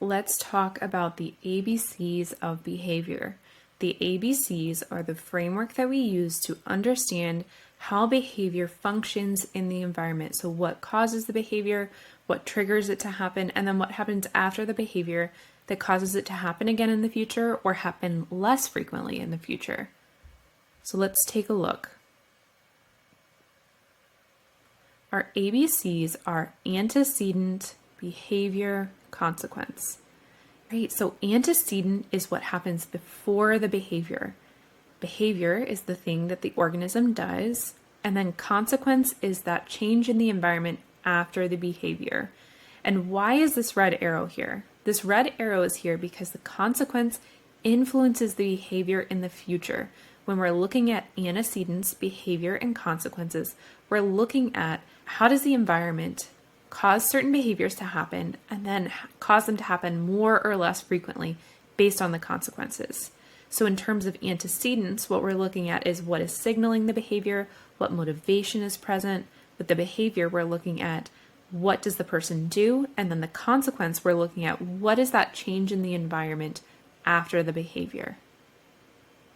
let's talk about the ABCs of behavior. The ABCs are the framework that we use to understand how behavior functions in the environment. So what causes the behavior, what triggers it to happen, and then what happens after the behavior that causes it to happen again in the future or happen less frequently in the future. So let's take a look. Our ABCs are antecedent, behavior, consequence. Right, so antecedent is what happens before the behavior. Behavior is the thing that the organism does, and then consequence is that change in the environment after the behavior. And why is this red arrow here? This red arrow is here because the consequence influences the behavior in the future. When we're looking at antecedents, behavior, and consequences, we're looking at how does the environment cause certain behaviors to happen and then cause them to happen more or less frequently based on the consequences. So in terms of antecedents, what we're looking at is what is signaling the behavior, what motivation is present. With the behavior, we're looking at what does the person do, and then the consequence, we're looking at what is that change in the environment after the behavior.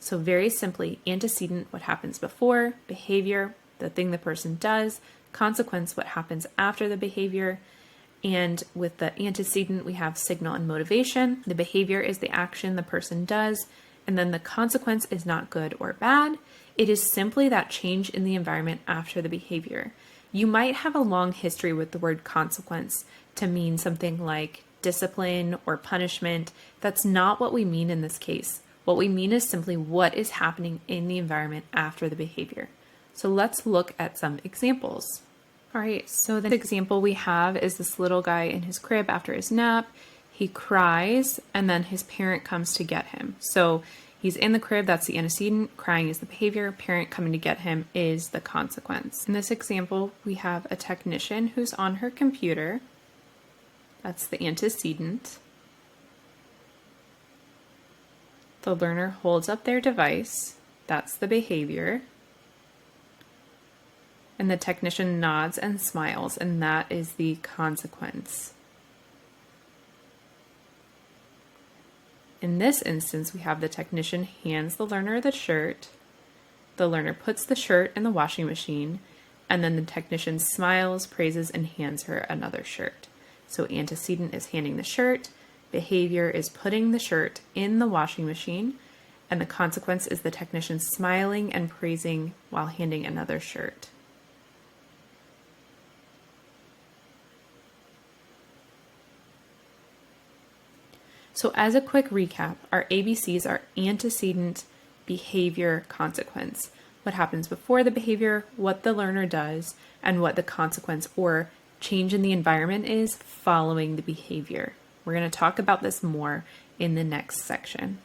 So very simply, antecedent, what happens before, behavior, the thing the person does, consequence, what happens after the behavior. And with the antecedent, we have signal and motivation. The behavior is the action the person does, and then the consequence is not good or bad. It is simply that change in the environment after the behavior. You might have a long history with the word consequence to mean something like discipline or punishment. That's not what we mean in this case. What we mean is simply what is happening in the environment after the behavior. So let's look at some examples. All right, so the example we have is this little guy in his crib after his nap. He cries, and then his parent comes to get him. So he's in the crib, that's the antecedent, crying is the behavior, parent coming to get him is the consequence. In this example, we have a technician who's on her computer. That's the antecedent. The learner holds up their device. That's the behavior. And the technician nods and smiles, and that is the consequence. In this instance, we have the technician hands the learner the shirt. The learner puts the shirt in the washing machine, and then the technician smiles, praises, and hands her another shirt. So antecedent is handing the shirt, behavior is putting the shirt in the washing machine, and the consequence is the technician smiling and praising while handing another shirt. So as a quick recap, our ABCs are antecedent, behavior, consequence. What happens before the behavior, what the learner does, and what the consequence or change in the environment is following the behavior. We're going to talk about this more in the next section.